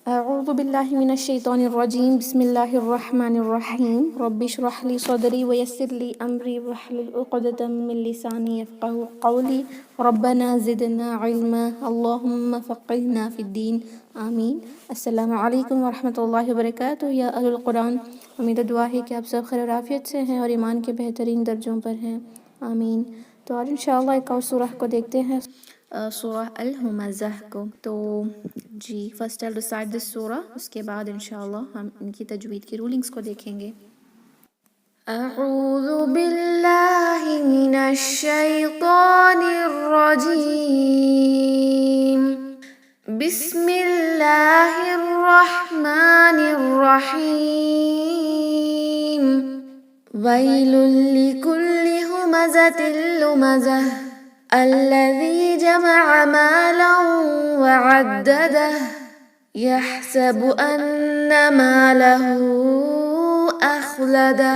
اعوذ باللہ من الشیطان الرجیم بسم اللہ الرحمن الرحیم رب اشرح لی صدری ویسر لی امری واحلل عقدۃ من لسانی یفقہوا قولی ربنا زدنا علما اللہم فقہنا فی الدین آمین۔ السلام علیکم ورحمۃ اللہ وبرکاتہ۔ یا اہل القرآن، امید دعا ہے کہ آپ سب خیر و عافیت سے ہیں اور ایمان کے بہترین درجوں پر ہیں، آمین۔ تو آج انشاءاللہ ایک اور سورہ کو دیکھتے ہیں، سورہ الہمزہ کو۔ تو جی فرسٹ I'll recite this سورہ، اس کے بعد انشاءاللہ ہم ان کی تجوید کی رولنگز کو دیکھیں گے۔ اعوذ باللہ من الشیطان الرجیم، بسم اللہ الرحمن الرحیم، ویل لکل ہمزۃ لمزہ الذی جمع مالا وعددہ یحسب ان مالہ اخلدہ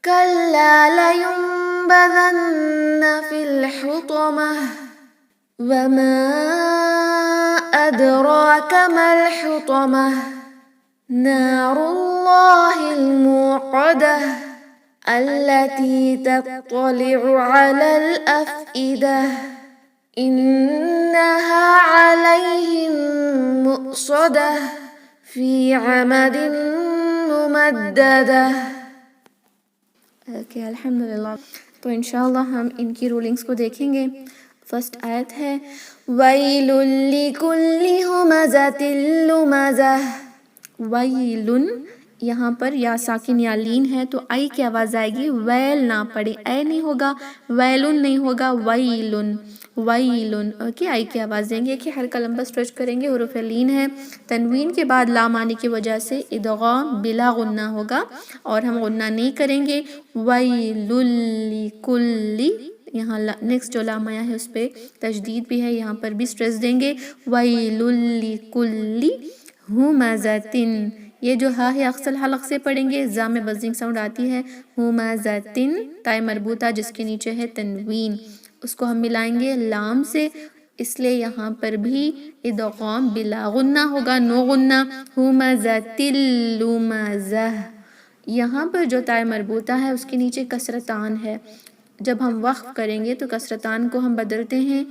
کلا لینبذن فی الحطمہ وما ادراک ما الحطمہ نار اللہ الموقدہ التي تطلع على الأفئدة إنها عليهم مؤصدة في عمد ممددة۔ الحمدللہ۔ تو انشاءاللہ ہم ان کی رولنگز کو دیکھیں گے۔ فرسٹ آیت ہے وَيْلٌ لِكُلِّ ہُمَزَةٍ لُمَزَةٍ۔ وَيْلٌ، یہاں پر یا ساکن یا لین ہے تو آئی کی آواز آئے گی، ویل نہ پڑے، اے نہیں ہوگا، ویلن نہیں ہوگا، ویلن، ویلن، اوکے، آئی کی آواز دیں گے کہ حلقہ لمبا سٹریچ کریں گے، حروف لین ہے، تنوین کے بعد لام آنے کی وجہ سے ادغام بلا غنہ ہوگا اور ہم غنہ نہیں کریں گے۔ ویل لکل، یہاں نیکسٹ جو لام آیا ہے اس پہ تشدید بھی ہے، یہاں پر بھی سٹریس دیں گے، ویل لکل ہمزۃ، یہ جو ہا ہے اقصل حلق سے پڑھیں گے، زا میں بزنگ ساؤنڈ آتی ہے، ہمزۃ، تائے مربوطہ جس کے نیچے ہے تنوین، اس کو ہم ملائیں گے لام سے، اس لیے یہاں پر بھی ادغام بلا غنہ ہوگا، نو غنہ، ہمزۃ لمزہ۔ یہاں پر جو تائے مربوطہ ہے اس کے نیچے کسرتان ہے، جب ہم وقف کریں گے تو کسرتان کو ہم بدلتے ہیں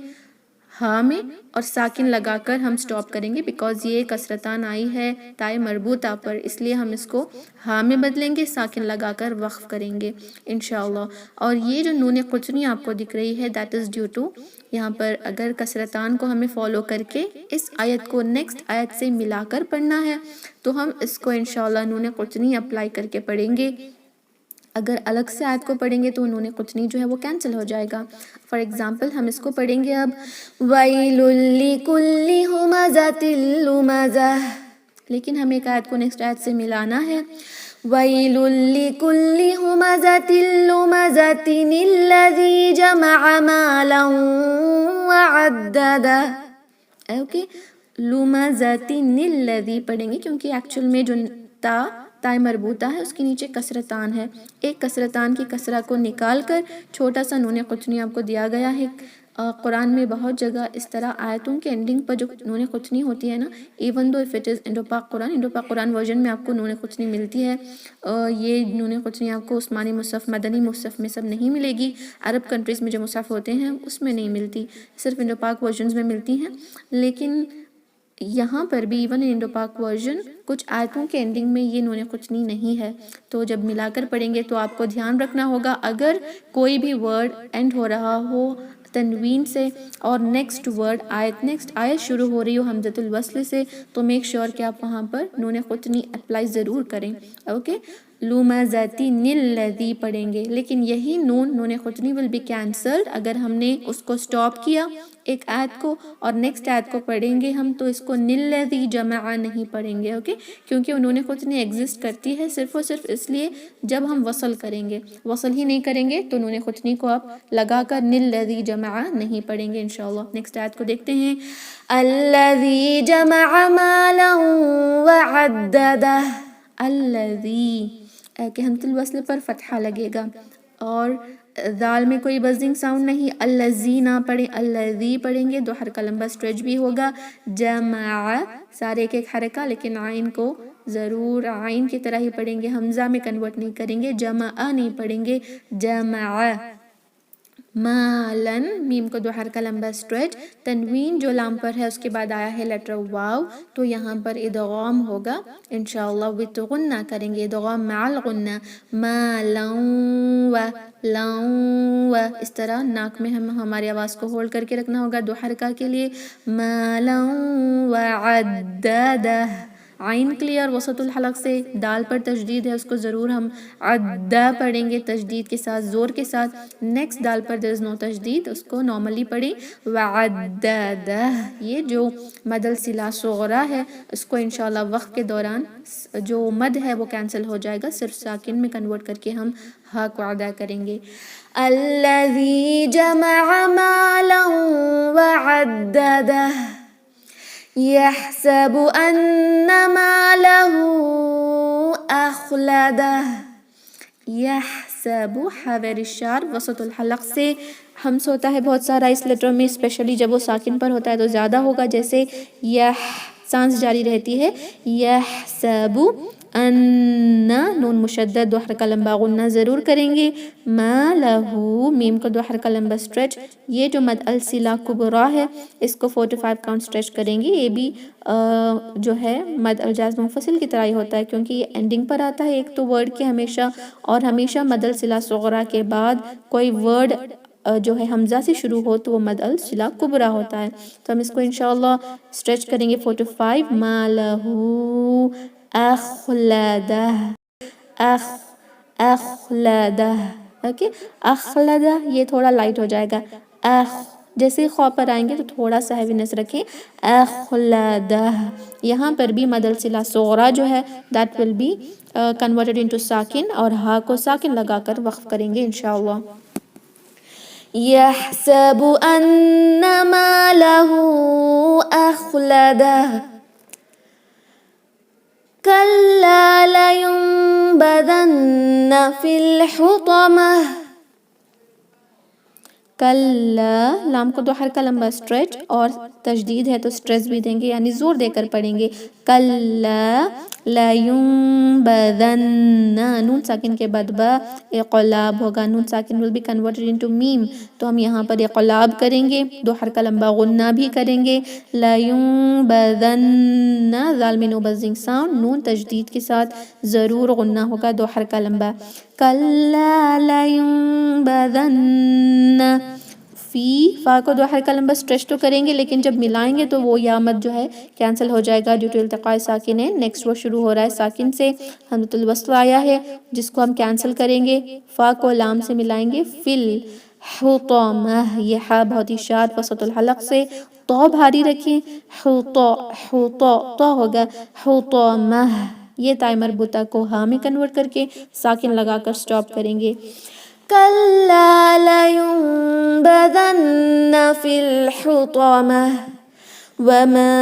ہاں میں اور ساکن لگا کر ہم سٹاپ کریں گے، بیکاز یہ کسرتان آئی ہے تائے مربوطہ پر، اس لیے ہم اس کو ہاں میں بدلیں گے، ساکن لگا کر وقف کریں گے انشاءاللہ۔ اور یہ جو نون قطنی آپ کو دکھ رہی ہے دیٹ از ڈیو ٹو، یہاں پر اگر کسرتان کو ہمیں فالو کر کے اس آیت کو نیکسٹ آیت سے ملا کر پڑھنا ہے تو ہم اس کو انشاءاللہ نون قطنی اپلائی کر کے پڑھیں گے۔ اگر الگ سے آیت کو پڑھیں گے تو نون قطنی جو ہے وہ کینسل ہو جائے گا۔ فار ایگزامپل ہم اس کو پڑھیں گے اب وَيْلٌ لِكُلِّ ہُمَزَةٍ لُمَزَةٍ، لیکن ہمیں ایک آیت کو نیکسٹ آیت سے ملانا ہے، وَيْلٌ لِكُلِّ ہُمَزَةٍ لُمَزَةٍ الَّذِي جَمَعَ مَالًا وَعَدَّدَهُ، اوکے، لُمَزَةٍ الَّذِي پڑھیں گے کیونکہ ایکچول میں جو تائے مربوطہ ہے اس کے نیچے کسرتان ہے، ایک کسرتان کی کسرہ کو نکال کر چھوٹا سا نون قطنی آپ کو دیا گیا ہے۔ قرآن میں بہت جگہ اس طرح آیتوں کے اینڈنگ پر جو نون قطنی ہوتی ہے نا، even though if it is Indo Pak قرآن ورژن میں آپ کو نون قطنی ملتی ہے، یہ نون قطنی آپ کو عثمانی مصحف، مدنی مصحف میں سب نہیں ملے گی، عرب کنٹریز میں جو مصحف ہوتے ہیں اس میں نہیں ملتی، صرف انڈو پاک ورژنز میں ملتی ہیں، لیکن یہاں پر بھی ایون انڈو پاک ورژن کچھ آیتوں کے اینڈنگ میں یہ نون قطنی نہیں ہے، تو جب ملا کر پڑھیں گے تو آپ کو دھیان رکھنا ہوگا اگر کوئی بھی ورڈ اینڈ ہو رہا ہو تنوین سے اور نیکسٹ آیت شروع ہو رہی ہو حمزۃ الوصل سے تو میک شیور کہ آپ وہاں پر نون قطنی اپلائی ضرور کریں، اوکے۔ لُمَزَةٍ الَّذِي پڑھیں گے، لیکن یہی نون قطنی ول بی کینسلڈ اگر ہم نے اس کو سٹاپ کیا ایک آیت کو اور نیکسٹ آیت کو پڑھیں گے ہم تو اس کو نِلَّذِي جمع نہیں پڑھیں گے، اوکے، کیونکہ نون قطنی ایگزسٹ کرتی ہے صرف اور صرف اس لیے جب ہم وصل کریں گے، وصل ہی نہیں کریں گے تو نون قطنی کو آپ لگا کر نِلَّذِي جمع نہیں پڑھیں گے انشاءاللہ۔ نیکسٹ آیت کو دیکھتے ہیں، الَّذِي جَمَعَ مَالًا وَعَدَّدَهُ، الَّذِي کہ حمزۃ الوصل پر فتحہ لگے گا اور دال میں کوئی بزنگ ساؤنڈ نہیں، الذی نہ پڑھیں، الذی پڑھیں گے، دو حرکہ لمبا اسٹریچ بھی ہوگا، جمع سارے ایک ایک حرکہ، لیکن عین کو ضرور عین کی طرح ہی پڑھیں گے، حمزہ میں کنورٹ نہیں کریں گے، جمع نہیں پڑھیں گے، جمع مالن، میم کو دو حرکہ لمبا اسٹریچ، تنوین جو لام پر ہے اس کے بعد آیا ہے لیٹر واو، تو یہاں پر ادغام ہوگا انشاءاللہ وت غنہ کریں گے، ادغام مع الغنہ، مالن و لن و، اس طرح ناک میں ہماری آواز کو ہولڈ کر کے رکھنا ہوگا دو حرکہ کے لیے، مالن و عددہ، عین کلیئر وسط الحلق سے، دال پر تشدید ہے اس کو ضرور ہم عدہ پڑھیں گے تشدید کے ساتھ، زور کے ساتھ، نیکسٹ دال پر there is no تشدید، اس کو نارملی پڑھیں، وعددہ، یہ جو مد الصلہ صغرا ہے اس کو انشاءاللہ وقت کے دوران جو مد ہے وہ کینسل ہو جائے گا، صرف ساکن میں کنورٹ کر کے ہم ہا کو ادا کریں گے، الذی جمع مالا وعددہ، يحسب أن ماله أخلده، يحسب حاور الشارب وسط الحلق سے ہمس ہوتا ہے بہت سارا اس لیٹر میں، اسپیشلی جب وہ ساکن پر ہوتا ہے تو زیادہ ہوگا، جیسے یح سانس جاری رہتی ہے، یحسب ان، نون مشدد دو حرکہ لمبا غنہ ضرور کریں گے، ما لہو، میم کو دو حرکہ لمبا اسٹریچ، یہ جو مد الصلہ کبرا ہے اس کو 4 to 5 کاؤنٹ اسٹریچ کریں گے، یہ بھی جو ہے مد الجاز منفصل کی طرح ہی ہوتا ہے کیونکہ یہ اینڈنگ پر آتا ہے ایک تو ورڈ کے ہمیشہ، اور ہمیشہ مد الصلہ صغرا کے بعد کوئی ورڈ جو ہے حمزہ سے شروع ہو تو وہ مد الصلہ کبرا ہوتا ہے، تو ہم اس کو انشاءاللہ اسٹریچ کریں گے 4 to 5، ما لہو اخلدہ، اخلدہ، اوکے، اخلدہ یہ تھوڑا لائٹ ہو جائے گا، جیسے خو پر آئیں گے تو تھوڑا سا ہیوینس رکھیں، اخلدہ، یہاں پر بھی مد الصلہ صغرا جو ہے that will be converted into ساکن، اور ہا کو ساکن لگا کر وقف کریں گے انشاءاللہ، یحسب ان مالہ اخلدہ، کلا لینبذن فی الحطمہ، کلا، لام کو دو حرکہ لمبا اسٹریچ اور تشدید ہے تو اسٹریس بھی دیں گے یعنی زور دے کر پڑھیں گے، کلا لینبذن، نون ساکن کے بعد با اقلاب ہوگا، نون ساکن will be converted into میم، تو ہم یہاں پر اقلاب کریں گے، دو حرکہ لمبا غنہ بھی کریں گے، لینبذن، ذال میں نو بزنگ ساؤنڈ، نون تشدید کے ساتھ ضرور غنہ ہوگا دو حرکہ لمبا، کلا لینبذن فی، فا کو دو حرکہ لمبا اسٹریچ تو کریں گے لیکن جب ملائیں گے تو وہ یا مد جو ہے کینسل ہو جائے گا ڈیو ٹو التقاء ساکنین، نیکسٹ وہ شروع ہو رہا ہے ساکن سے، حمزۃ الوصل آیا ہے جس کو ہم کینسل کریں گے، فا کو لام سے ملائیں گے، فل حطمہ، یہ ہا بہت ہی شارپ وسط الحلق سے، تو بھاری رکھیں، تو ہوگا حطمہ، یہ تائے مربوطہ کو ہا میں کنورٹ کر کے ساکن لگا کر سٹاپ کریں گے، کلا لینبذن فی الحطمہ، وما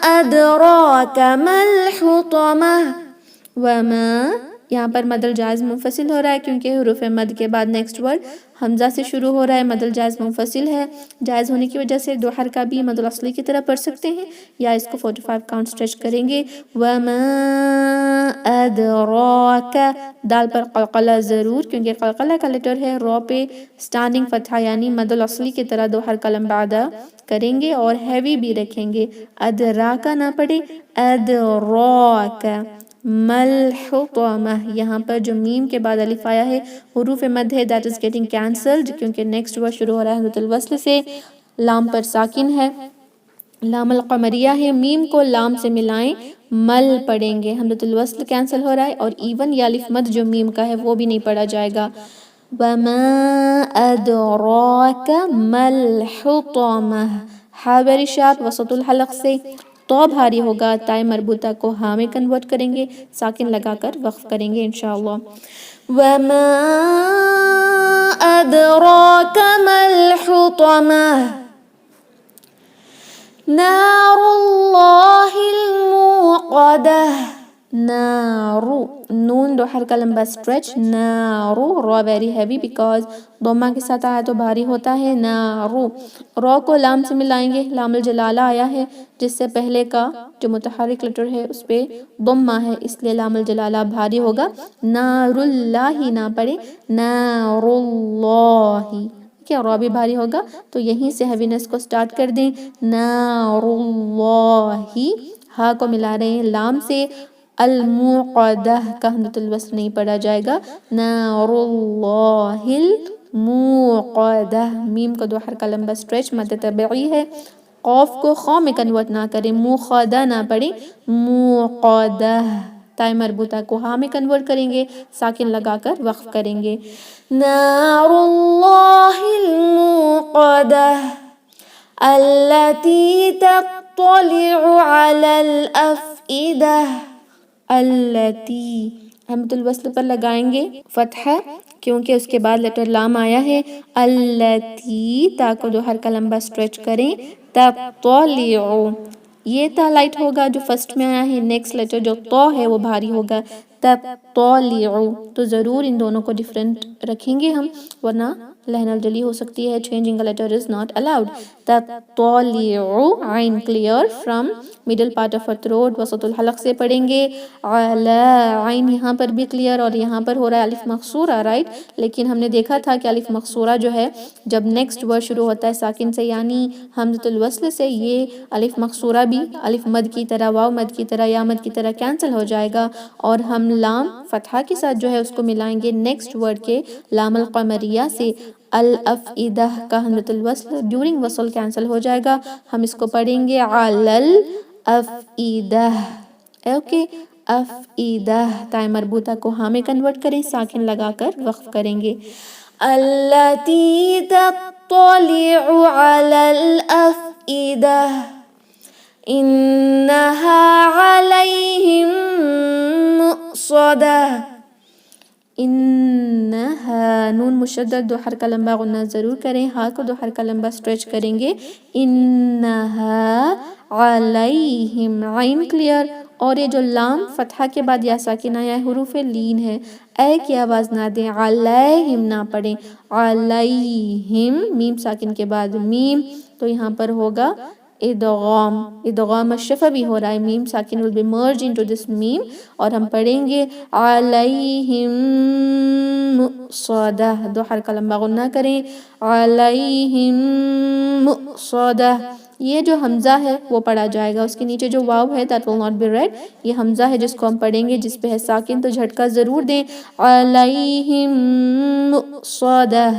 ادراک ما الحطمہ، وما، یہاں پر مد الجائز منفصل ہو رہا ہے کیونکہ حروف مد کے بعد نیکسٹ ورڈ حمزہ سے شروع ہو رہا ہے، مد الجائز منفصل ہے، جائز ہونے کی وجہ سے دو حرکہ بھی مد الاصلی کی طرح پڑھ سکتے ہیں یا اس کو 45 کاؤنٹ اسٹریچ کریں گے، وما ادراک، دال پر قلقلہ ضرور کیونکہ قلقلہ کا لیٹر ہے، رو پہ سٹانڈنگ فتحہ یعنی مد الاصلی کی طرح دو حرکہ لمبا ادا کریں گے اور ہیوی بھی رکھیں گے، ادراکا نہ پڑھیں، ادراک، ملحطمہ، یہاں پر جو میم کے بعد الف آیا ہے حروف مد ہے that is getting cancelled کیونکہ نیکسٹ ورڈ شروع ہو رہا ہے حمزۃ الوصل سے، لام پر ساکن ہے، لام القمریہ ہے، میم کو لام سے ملائیں، مل پڑھیں گے، حمزۃ الوصل کینسل ہو رہا ہے اور ایون یا الف مد جو میم کا ہے وہ بھی نہیں پڑھا جائے گا، وما ادراک ما الحطمہ، ہا ویری شارپ وسط الحلق سے، تو بھاری ہوگا، تائے مربوطہ کو ہاں میں کنورٹ کریں گے، ساکن لگا کر وقف کریں گے انشاءاللہ، وما ادراک ما الحطمہ، نار اللہ الموقدہ، نار، نون دو حرکہ لمبا اسٹریچ نارو، را ویری ہیوی بیکاز ضمہ کے ساتھ آیا تو بھاری ہوتا ہے نارو. را کو لام سے ملائیں گے، لام الجلالہ آیا ہے جس سے پہلے کا جو متحرک لیٹر ہے اس پہ ضمہ ہے، اس لیے لام الجلالہ بھاری ہوگا. نار اللہ نہ پڑے نار اللہ، کیا را بھی بھاری ہوگا تو یہیں سے ہیوینس کو سٹارٹ کر دیں. نار اللہ، ہا کو ملا رہے ہیں لام سے. الموقدہ کا حمزۃ الوصل نہیں پڑھا جائے گا. نار اللہ الموقدہ، میم کا دو حرکہ لمبا اسٹریچ مد طبعی ہے. قوف کو خا میں کنورٹ نہ کریں، موقدہ نہ پڑھیں، موقدہ. تائے مربوطہ کو ہا میں کنورٹ کریں گے، ساکن لگا کر وقف کریں گے. نار اللہ الموقدہ التي تطلع على الأفئدة. التی حمزۃ الوصل پر لگائیں گے فتحہ کیونکہ اس کے بعد لیٹر لام آیا ہے. التی، تا کو دو حرکہ لمبا اسٹریچ کریں. تطلع، یہ تا لائٹ ہوگا جو فرسٹ میں آیا ہے، نیکسٹ لیٹر جو تو ہے وہ بھاری ہوگا. تطلع، تو ضرور ان دونوں کو ڈیفرنٹ رکھیں گے ہم، ورنہ لہن الجلی ہو سکتی ہے. Changing a letter is not allowed. تطلع، عین clear from middle part of our throat، وسط الحلق سے پڑھیں گے. علا، عین یہاں پر بھی کلیئر اور یہاں پر ہو رہا ہے الف مقصورہ، رائٹ. لیکن ہم نے دیکھا تھا کہ الف مقصورہ جو ہے جب نیکسٹ ورڈ شروع ہوتا ہے ساکن سے یعنی حمزۃ الوصل سے، یہ الف مقصورہ بھی الف مد کی طرح، واو مد کی طرح، یا مد کی طرح کینسل ہو جائے گا اور ہم لام فتحہ کے ساتھ جو ہے اس کو ملائیں گے نیکسٹ ورڈ کے لام القمریہ سے. الافئدہ کا حمزۃ الوصل ڈیورنگ وصل کینسل ہو جائے گا. ہم اس کو پڑھیں گے علی الافئدہ. اوکے، افئدہ، تائے مربوطہ کو ہاں میں کنورٹ کریں، ساکن لگا کر وقف کریں گے. التی تطلع علی الافئدہ انہا علیہم مؤصدہ. انہا، نون مشدد دو حرکہ لمبا غنہ ضرور کریں، ہا کو دو حرکہ لمبا اسٹریچ کریں گے. انہا علیہم، عین کلیئر. اور یہ جو لام فتحہ کے بعد یا ساکن آیا ہے حروف لین ہے، اے کی آواز نہ دیں، علیہم نہ پڑھیں، علیہم. میم ساکن کے بعد میم، تو یہاں پر ہوگا ادغام. ادغام الشفوی ہو رہا ہے، میم ساکن will be merged into this meme اور ہم پڑھیں گے علیہم مؤصدہ. دو حرکہ لمبا غنہ کریں، علیہم مؤصدہ. یہ جو حمزہ ہے وہ پڑھا جائے گا، اس کے نیچے جو واو ہے that will not be read، یہ حمزہ ہے جس کو ہم پڑھیں گے، جس پہ ہے ساکن تو جھٹکا ضرور دیں. علیہم مؤصدہ،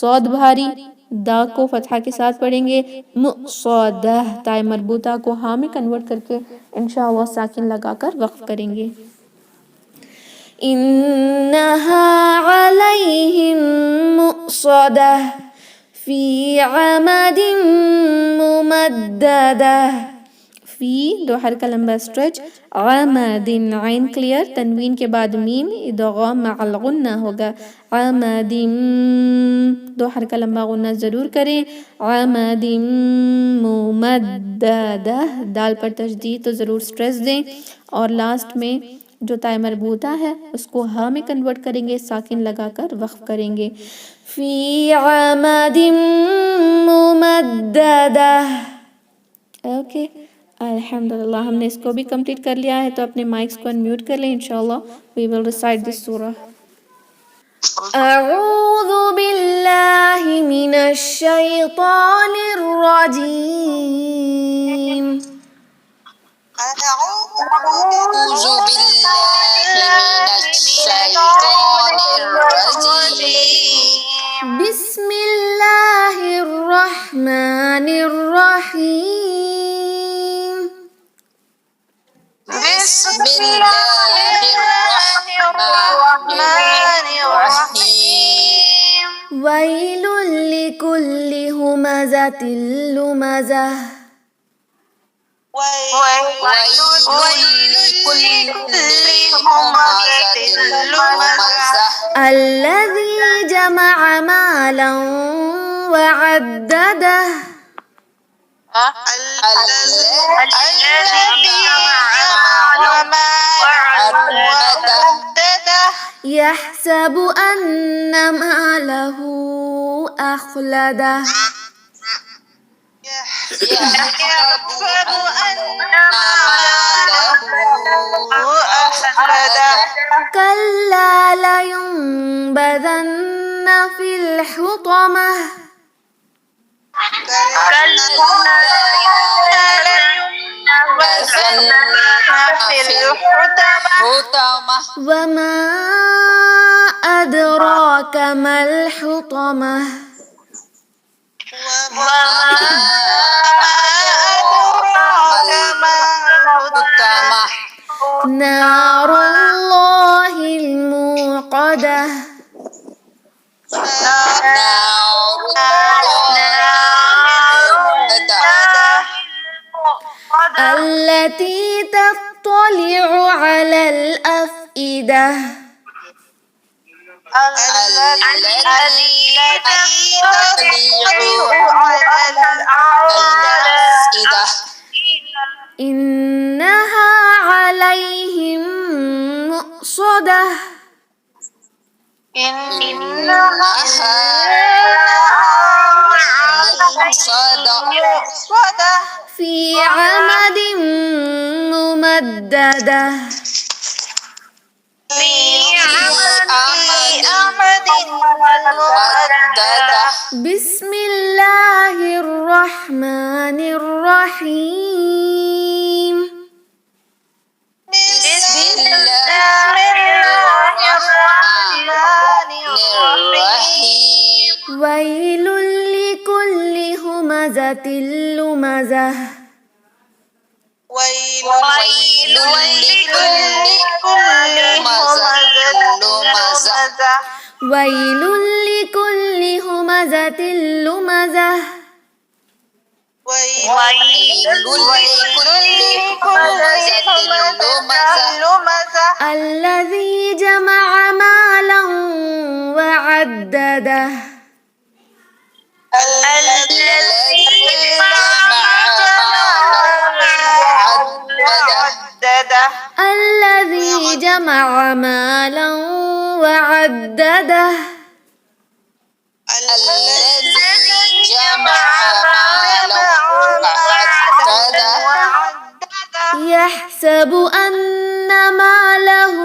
صاد بھاری، دا کو فتحہ کے ساتھ پڑھیں گے. مؤصدہ، تائے مربوطہ کو ہاں میں کنورٹ کر کے انشاءاللہ ساکن لگا کر وقف کریں گے. انہا علیہم مؤصدہ فی عمد ممددہ. فی دو حرکہ لمبا اسٹریچ، عمد عین کلیئر، تنوین کے بعد میم، ادغام مع الغنہ ہوگا. عمد، دو حرکہ لمبا غنہ ضرور کریں. عمد ممددہ، دال پر تشدید تو ضرور سٹریس دیں. اور لاسٹ میں جو تائے مربوطہ ہے اس کو ہا میں کنورٹ کریں گے، ساکن لگا کر وقف کریں گے. فی عمد ممددہ. اوکے، الحمدللہ ہم نے اس کو بھی کمپلیٹ کر لیا ہے، تو اپنے مائکس کو انمیوٹ کر لیں. انشاءاللہ we will recite this surah. اعوذ باللہ من الشیطان الرجیم. أعوذ بالله من الشيطان الرجيم. بسم اللہ الرحمن الرحیم. بسم الله الرحمن الرحيم. ویل لکل ہمزۃ لمزہ. ويل لكل همزة لمزة الذی جمع مالا وعددہ. الذي جمع مالا وعدده. يحسب أن ماله أخلده يحسب أن ماله أخلده كلا لينبذن في الحطمة كلا لينبذن في الحطمة وما أدراك ما الحطمة وما أدراك ما الحطمة نار الله الموقدة التي تطلع على الأفئدة التي تطلع على الأفئدة إنها عليهم مؤصدة إنها مؤصدة في عمد ممددة في عمد ممددة بسم الله الرحمن الرحيم بسم الله الرحمن الرحيم ويل لكل همزة لمزة ويل لكل همزة لمزة ويل لكل همزة لمزة ويل لكل همزة لمزة الذي جمع مالا وعدده الذي جمع وعدده الذي جمع مالا وعدده الذي جمع مالا وعدده يحسب أن ماله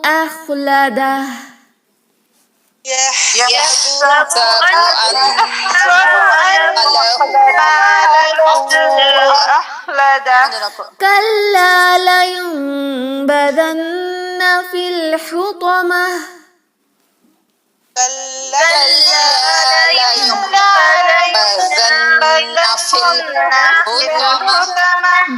أخلده يحسب أن ماله أخلده كلا لينبذن في الحطمة كلا لينبذن في الحطمة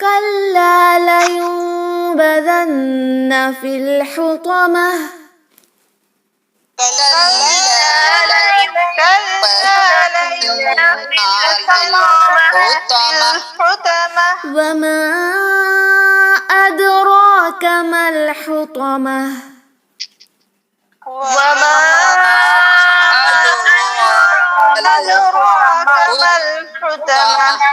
كلا لينبذن في الحطمة كلا لينبذن في الحطمة وما أدراك ما الحطمة وما أدراك ما الحطمة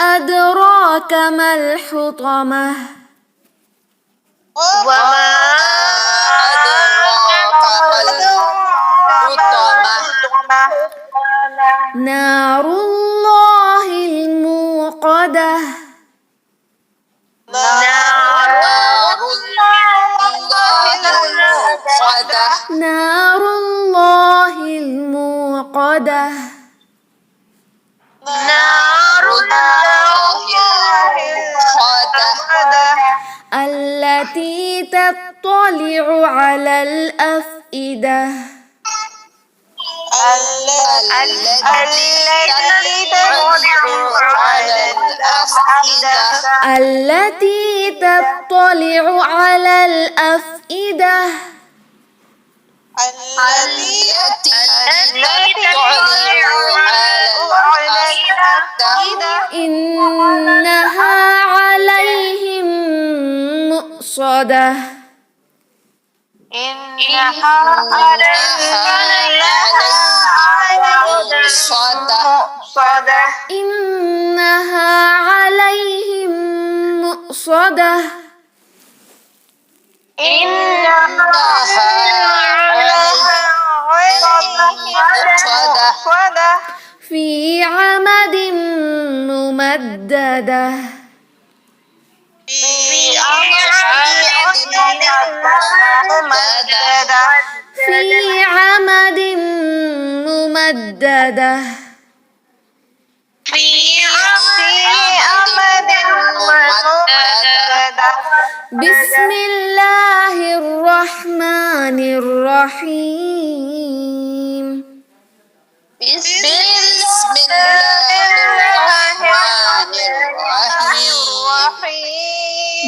أدراك ما الحطمة وما أدراك ما الحطمة نار الله الموقدة نار الموقدة نار الله الموقدة نار الموقدة التي تطلع على الأفئدة التي تطلع على الأفئدة إنها عليهم مؤصدة إنها عليهم مؤصدة إنها عليهم مؤصدة إنها عليهم مؤصدة في عمد ممددة في عمد ممددة في عمد ممددة في عمد ممددة بسم الله الرحمن الرحيم بسم الله الرحمن الرحيم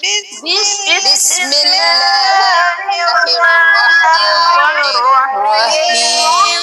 بسم الله الرحمن الرحيم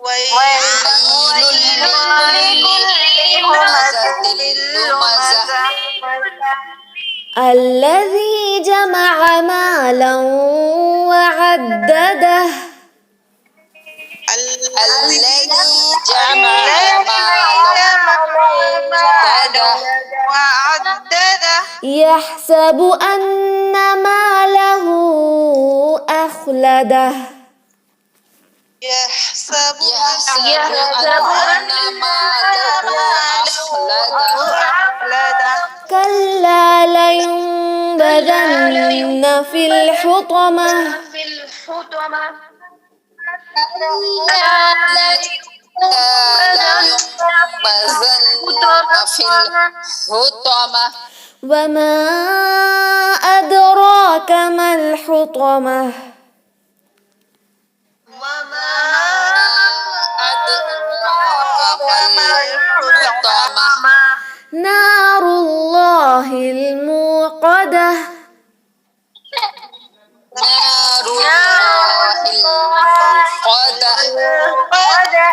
ويل لكل همزة لمزة الذي جمع مالا وعدده الذي جمع مالا وعدده يحسب أن ماله أخلده يحسب أن ماله أخلده كلا لينبذن في الحطمة لا ينبذن في الحطمة وما أدراك ما الحطمة وما أدراك ما الحطمة نار الله الموقدة نار الله الموقدة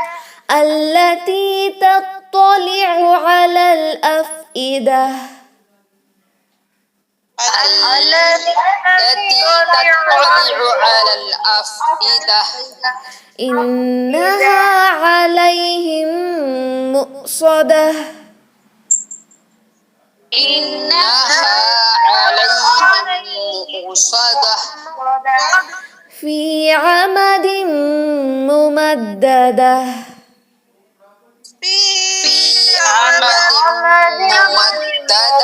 التي تطلع على الأفئدة التي تطلع على الأفئدة إنها عليهم مؤصدة إنها عليهم مؤصدة في عمد ممددة في عمد ممددة